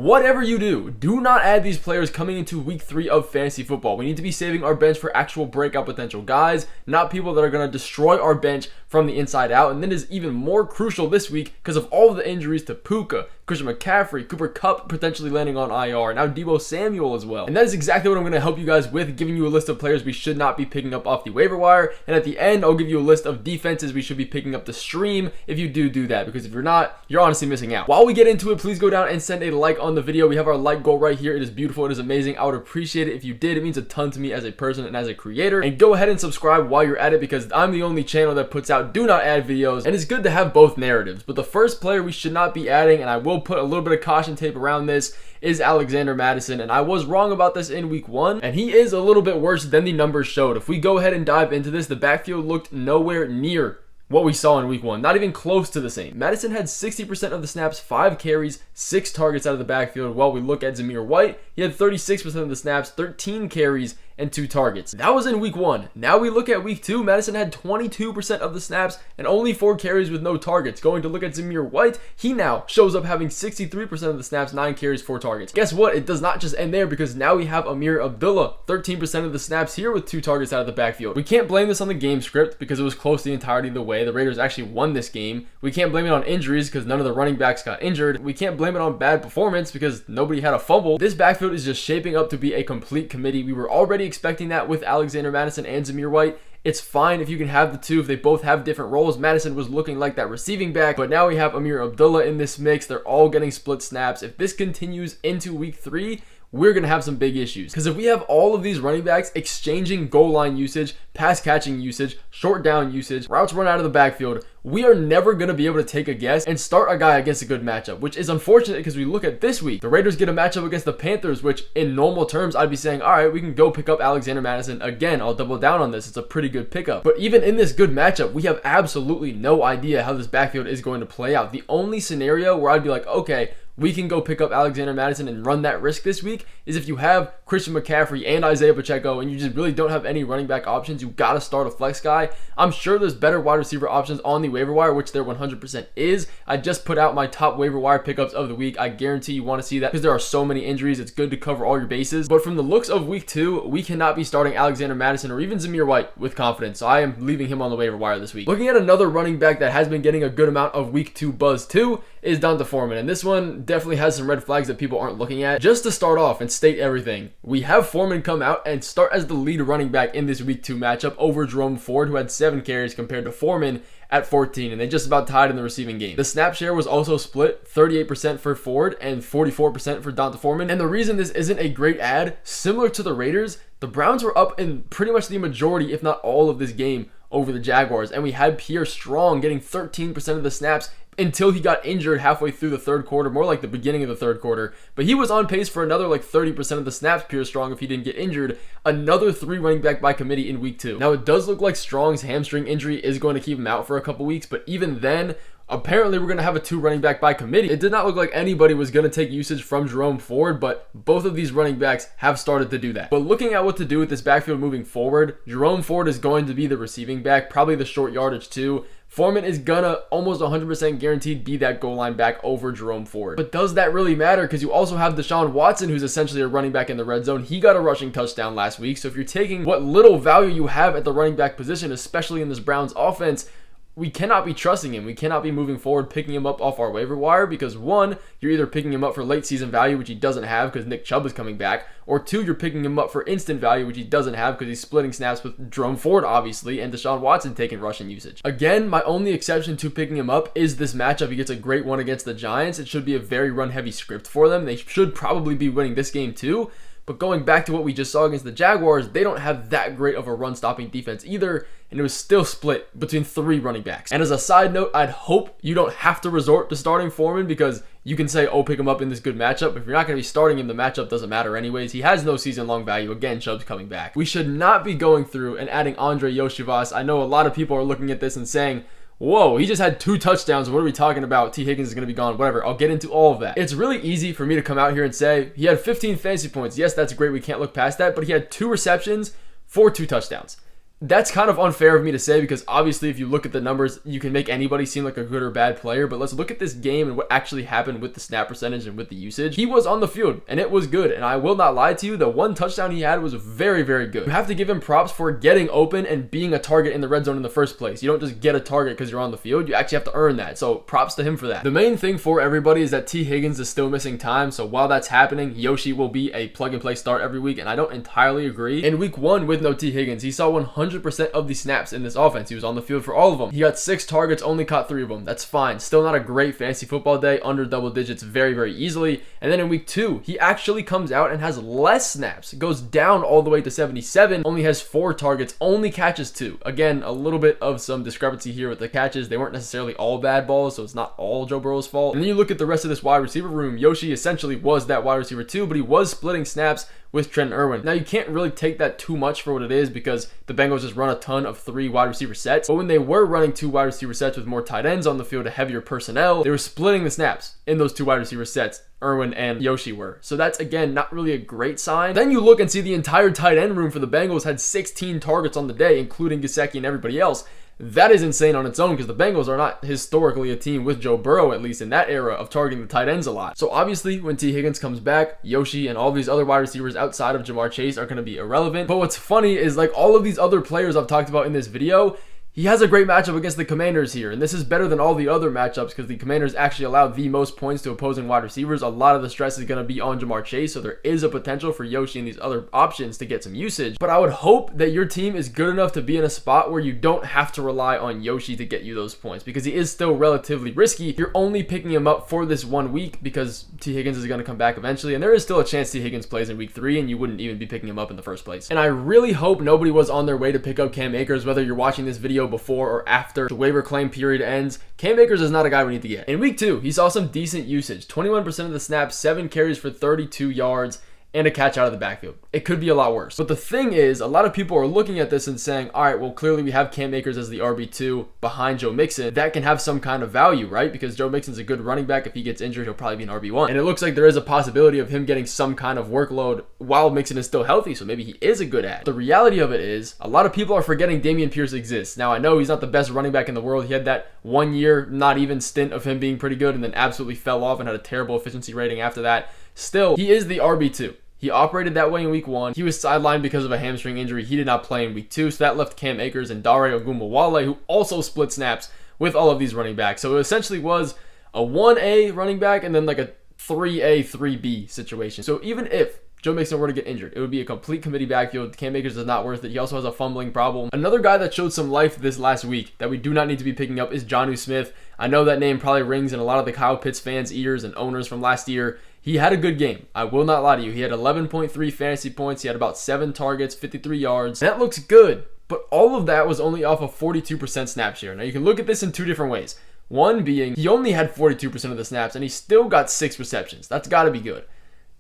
Whatever you do, do not add these players coming into week 3 of fantasy football. We need to be saving our bench for actual breakout potential guys, not people that are going to destroy our bench from the inside out. And then is even more crucial this week because of all of the injuries to Puka, Christian McCaffrey, Cooper Kupp potentially landing on IR, now Deebo Samuel as well. And that is exactly what I'm going to help you guys with, giving you a list of players we should not be picking up off the waiver wire. And at the end, I'll give you a list of defenses we should be picking up to stream if you do that, because if you're not, you're honestly missing out. While we get into it, please go down and send a like on the video. We have our like goal right here. It is beautiful. It is amazing. I would appreciate it if you did. It means a ton to me as a person and as a creator. And go ahead and subscribe while you're at it, because I'm the only channel that puts out do not add videos, and it's good to have both narratives. But the first player we should not be adding, and I will put a little bit of caution tape around this, is Alexander Mattison. And I was wrong about this in week 1, and he is a little bit worse than the numbers showed. If we go ahead and dive into this, the backfield looked nowhere near what we saw in week 1, not even close to the same. Mattison had 60% of the snaps, 5 carries, 6 targets out of the backfield. While we look at Zamir White, he had 36% of the snaps, 13 carries, and 2 targets. That was in week 1. Now we look at week 2, Mattison had 22% of the snaps and only 4 carries with no targets. Going to look at Zamir White, he now shows up having 63% of the snaps, 9 carries, 4 targets. Guess what? It does not just end there, because now we have Amir Abdullah, 13% of the snaps here with 2 targets out of the backfield. We can't blame this on the game script because it was close the entirety of the way. The Raiders actually won this game. We can't blame it on injuries because none of the running backs got injured. We can't blame it on bad performance because nobody had a fumble. This backfield is just shaping up to be a complete committee. We were already expecting that with Alexander Mattison and Zamir White. It's fine if you can have the two if they both have different roles. Mattison was looking like that receiving back, but now we have Amir Abdullah in this mix. They're all getting split snaps. If this continues into week 3, we're going to have some big issues. Because if we have all of these running backs exchanging goal line usage, pass catching usage, short down usage, routes run out of the backfield, we are never going to be able to take a guess and start a guy against a good matchup, which is unfortunate because we look at this week. The Raiders get a matchup against the Panthers, which in normal terms, I'd be saying, all right, we can go pick up Alexander Mattison. Again, I'll double down on this. It's a pretty good pickup. But even in this good matchup, we have absolutely no idea how this backfield is going to play out. The only scenario where I'd be like, okay, we can go pick up Alexander Mattison and run that risk this week is if you have Christian McCaffrey and Isaiah Pacheco and you just really don't have any running back options. You got to start a flex guy. I'm sure there's better wide receiver options on the waiver wire, which there 100% is. I just put out my top waiver wire pickups of the week. I guarantee you want to see that because there are so many injuries. It's good to cover all your bases. But from the looks of week 2, we cannot be starting Alexander Mattison or even Zamir White with confidence. So I am leaving him on the waiver wire this week. Looking at another running back that has been getting a good amount of week 2 buzz too is Donta Foreman. And this one definitely has some red flags that people aren't looking at. Just to start off and state everything, we have Foreman come out and start as the lead running back in this week 2 matchup over Jerome Ford, who had 7 carries compared to Foreman at 14, and they just about tied in the receiving game. The snap share was also split 38% for Ford and 44% for Donta Foreman. And the reason this isn't a great ad, similar to the Raiders, the Browns were up in pretty much the majority, if not all of this game over the Jaguars, and we had Pierre Strong getting 13% of the snaps until he got injured halfway through the third quarter, more like the beginning of the third quarter. But he was on pace for another like 30% of the snaps, Pierre Strong, if he didn't get injured. Another 3 running back by committee in week 2. Now, it does look like Strong's hamstring injury is going to keep him out for a couple weeks, but even then, apparently we're going to have a 2 running back by committee. It did not look like anybody was going to take usage from Jerome Ford, but both of these running backs have started to do that. But looking at what to do with this backfield moving forward, Jerome Ford is going to be the receiving back, probably the short yardage too. Foreman is gonna almost 100% guaranteed be that goal line back over Jerome Ford. But does that really matter? Because you also have Deshaun Watson, who's essentially a running back in the red zone. He got a rushing touchdown last week. So if you're taking what little value you have at the running back position, especially in this Browns offense, we cannot be trusting him. We cannot be moving forward, picking him up off our waiver wire because 1, you're either picking him up for late season value, which he doesn't have because Nick Chubb is coming back, or 2, you're picking him up for instant value, which he doesn't have because he's splitting snaps with Jerome Ford, obviously, and Deshaun Watson taking rushing usage. Again, my only exception to picking him up is this matchup. He gets a great one against the Giants. It should be a very run-heavy script for them. They should probably be winning this game too. But going back to what we just saw against the Jaguars, they don't have that great of a run-stopping defense either, and it was still split between 3 running backs. And as a side note, I'd hope you don't have to resort to starting Foreman because you can say, oh, pick him up in this good matchup. If you're not going to be starting him, the matchup doesn't matter anyways. He has no season-long value. Again, Chubb's coming back. We should not be going through and adding Andrei Iosivas. I know a lot of people are looking at this and saying, whoa, he just had 2 touchdowns. What are we talking about? T. Higgins is going to be gone. Whatever. I'll get into all of that. It's really easy for me to come out here and say he had 15 fantasy points. Yes, that's great. We can't look past that. But he had 2 receptions for 2 touchdowns. That's kind of unfair of me to say because obviously if you look at the numbers, you can make anybody seem like a good or bad player, but let's look at this game and what actually happened with the snap percentage and with the usage. He was on the field and it was good, and I will not lie to you, the one touchdown he had was very, very good. You have to give him props for getting open and being a target in the red zone in the first place. You don't just get a target because you're on the field. You actually have to earn that, so props to him for that. The main thing for everybody is that T. Higgins is still missing time, so while that's happening, Yoshi will be a plug-and-play start every week, and I don't entirely agree. In week 1 with no T. Higgins, he saw 100% of the snaps in this offense. He was on the field for all of them. He got 6 targets, only caught 3 of them. That's fine. Still not a great fantasy football day, under double digits very, very easily. And then in week 2, he actually comes out and has less snaps. Goes down all the way to 77, only has 4 targets, only catches 2. Again, a little bit of some discrepancy here with the catches. They weren't necessarily all bad balls, so it's not all Joe Burrow's fault. And then you look at the rest of this wide receiver room. Yoshi essentially was that wide receiver too, but he was splitting snaps with Trent Irwin. Now, you can't really take that too much for what it is because the Bengals just run a ton of 3 wide receiver sets. But when they were running 2 wide receiver sets with more tight ends on the field, a heavier personnel, they were splitting the snaps in those 2 wide receiver sets. Irwin and Yoshi were. So that's, again, not really a great sign. Then you look and see the entire tight end room for the Bengals had 16 targets on the day, including Gesicki and everybody else. That is insane on its own because the Bengals are not historically a team with Joe Burrow, at least in that era, of targeting the tight ends a lot. So obviously when T. Higgins comes back, Yoshi and all these other wide receivers outside of Jamar Chase are going to be irrelevant. But what's funny is like all of these other players I've talked about in this video, he has a great matchup against the Commanders here, and this is better than all the other matchups because the Commanders actually allow the most points to opposing wide receivers. A lot of the stress is going to be on Jamar Chase, so there is a potential for Yoshi and these other options to get some usage. But I would hope that your team is good enough to be in a spot where you don't have to rely on Yoshi to get you those points because he is still relatively risky. You're only picking him up for this 1 week because T. Higgins is going to come back eventually, and there is still a chance T. Higgins plays in week 3, and you wouldn't even be picking him up in the first place. And I really hope nobody was on their way to pick up Cam Akers, whether you're watching this video before or after the waiver claim period ends. Cam Akers is not a guy we need to get. In week 2, he saw some decent usage. 21% of the snaps, 7 carries for 32 yards, and a catch out of the backfield. It could be a lot worse. But the thing is, a lot of people are looking at this and saying, all right, well, clearly we have Cam Akers as the RB2 behind Joe Mixon. That can have some kind of value, right? Because Joe Mixon's a good running back. If he gets injured, he'll probably be an RB1. And it looks like there is a possibility of him getting some kind of workload while Mixon is still healthy, so maybe he is a good ad. The reality of it is, a lot of people are forgetting Dameon Pierce exists. Now, I know he's not the best running back in the world. He had that 1 year, not even stint of him being pretty good and then absolutely fell off and had a terrible efficiency rating after that. Still, he is the RB2. He operated that way in week 1. He was sidelined because of a hamstring injury. He did not play in week 2, so that left Cam Akers and Dare Ogunbowale, who also split snaps with all of these running backs. So it essentially was a 1A running back and then like a 3A, 3B situation. So even if Joe Mixon were to get injured, it would be a complete committee backfield. Cam Akers is not worth it. He also has a fumbling problem. Another guy that showed some life this last week that we do not need to be picking up is Jonnu Smith. I know that name probably rings in a lot of the Kyle Pitts fans' ears and owners from last year. He had a good game. I will not lie to you. He had 11.3 fantasy points. He had about 7 targets, 53 yards. That looks good, but all of that was only off of 42% snap share. Now, you can look at this in 2 different ways. One being he only had 42% of the snaps, and he still got 6 receptions. That's got to be good.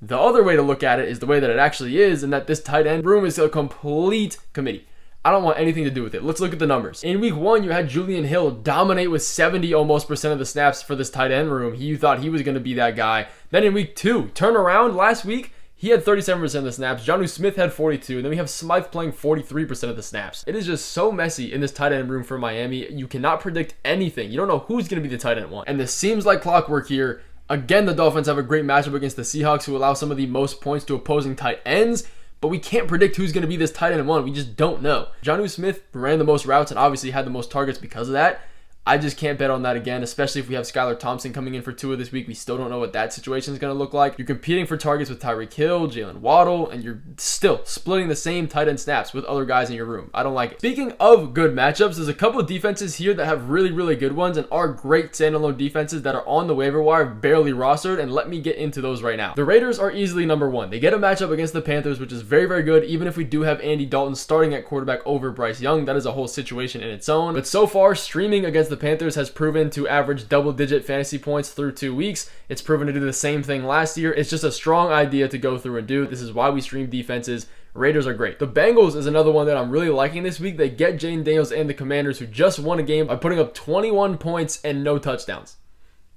The other way to look at it is the way that it actually is, and that this tight end room is a complete committee. I don't want anything to do with it. Let's look at the numbers. In week 1, you had Julian Hill dominate with 70 almost percent of the snaps for this tight end room. You thought he was going to be that guy. Then in week 2, turn around last week, he had 37% of the snaps. Jonnu Smith had 42, and then we have Smythe playing 43% of the snaps. It is just so messy in this tight end room for Miami. You cannot predict anything. You don't know who's going to be the tight end one. And this seems like clockwork here. Again, the Dolphins have a great matchup against the Seahawks, who allow some of the most points to opposing tight ends. But we can't predict who's going to be this tight end one. We just don't know. Jonnu Smith ran the most routes and obviously had the most targets because of that. I just can't bet on that again, especially if we have Skylar Thompson coming in for Tua this week. We still don't know what that situation is going to look like. You're competing for targets with Tyreek Hill, Jalen Waddle, and you're still splitting the same tight end snaps with other guys in your room. I don't like it. Speaking of good matchups, there's a couple of defenses here that have really, really good ones and are great standalone defenses that are on the waiver wire, barely rostered, and let me get into those right now. The Raiders are easily number 1. They get a matchup against the Panthers, which is very, very good, even if we do have Andy Dalton starting at quarterback over Bryce Young. That is a whole situation in its own. But so far, streaming against the Panthers has proven to average double-digit fantasy points through 2 weeks. It's proven to do the same thing last year. It's just a strong idea to go through and do. This is why we stream defenses. Raiders are great. The Bengals is another one that I'm really liking this week. They get Jane Daniels and the Commanders, who just won a game by putting up 21 points and no touchdowns.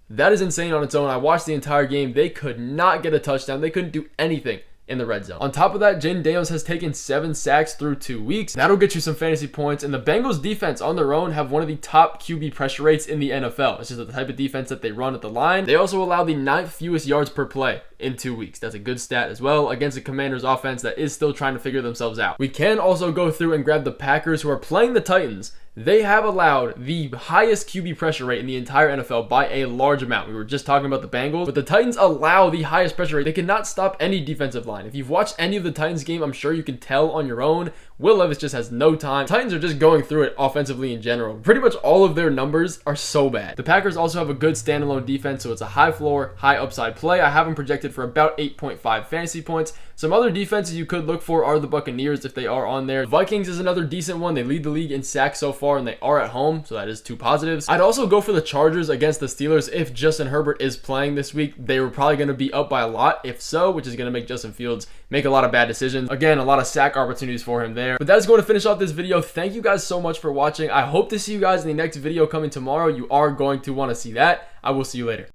That is insane on its own. I watched the entire game. They could not get a touchdown. They couldn't do anything in the red zone. On top of that, Jaden Daniels has taken 7 sacks through 2 weeks. That'll get you some fantasy points. And the Bengals defense on their own have one of the top QB pressure rates in the NFL. It's just the type of defense that they run at the line. They also allow the 9th fewest yards per play in 2 weeks. That's a good stat as well against the Commanders offense that is still trying to figure themselves out. We can also go through and grab the Packers, who are playing the Titans. They have allowed the highest QB pressure rate in the entire NFL by a large amount. We were just talking about the Bengals, but the Titans allow the highest pressure rate. They cannot stop any defensive line. If you've watched any of the Titans game, I'm sure you can tell on your own. Will Levis just has no time. Titans are just going through it offensively in general. Pretty much all of their numbers are so bad. The Packers also have a good standalone defense, so it's a high floor, high upside play. I have them projected for about 8.5 fantasy points. Some other defenses you could look for are the Buccaneers if they are on there. Vikings is another decent one. They lead the league in sacks so far, and they are at home, so that is 2 positives. I'd also go for the Chargers against the Steelers if Justin Herbert is playing this week. They were probably going to be up by a lot, if so, which is going to make Justin Fields make a lot of bad decisions. Again, a lot of sack opportunities for him there. But that is going to finish off this video. Thank you guys so much for watching. I hope to see you guys in the next video coming tomorrow. You are going to want to see that. I will see you later.